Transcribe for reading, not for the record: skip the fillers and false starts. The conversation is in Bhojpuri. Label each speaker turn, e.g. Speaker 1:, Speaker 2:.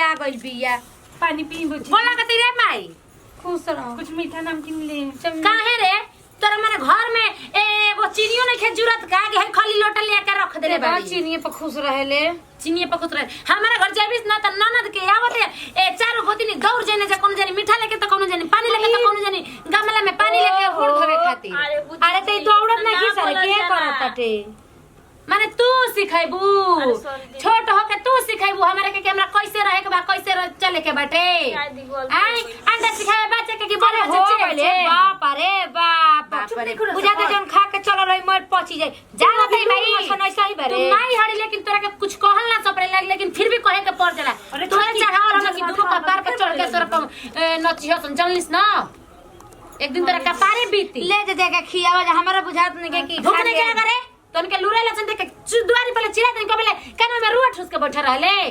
Speaker 1: आ गई बिया
Speaker 2: पानी पी बुझी
Speaker 1: बोला कती रे माई
Speaker 2: खुश रहो कुछ मीठा नमकीन ले
Speaker 1: काहे रे तोरा माने घर में एगो चीनियो नहीं खे जरूरत का के खाली लोटा लेके रख देले बाड़ी
Speaker 2: चीनी पे खुश रहेले
Speaker 1: चीनी पे खुश रहे हमारा घर जाबिस ना त ननद के आवते ए चारो गोतिनी दौड़ जाने जे कोनो जानी मीठा लेके त कोनो जानी पानी लेके त कोनो जानी गमला में पानी लेके हुड़ धोवे खातिर अरे ते दौड़त ना की सर के करत ताटे माने तू सिखाइबू छोट हो के तू सिखाइबू हमारे के हमरा कैसे रहे के बा कैसे चले के बाटे आई अंडा सिखाए बच्चे के कि बड़े हो गइले बाप रे बाप बुझा के जन खा के चल रही मर पची जाए जाना तई भाई मसन ऐसा ही बारे तू माई हड़ी लेकिन तोरा के कुछ कहल ना सपरे लाग लेकिन फिर भी कहे के पड़ जाला तोरा चढ़ावल हम कि दुनो कपार पे चढ़ के तोरा नची हसन जानलिस ना एक दिन तोरा कपारे बीती ले जे के खियावा हमरा बुझात नहीं के कि भूख नहीं के करे तन के लुरे लचन देख के दुआरी पे चिरा तन को बोले कान में रुआ ठूस के बैठा रहले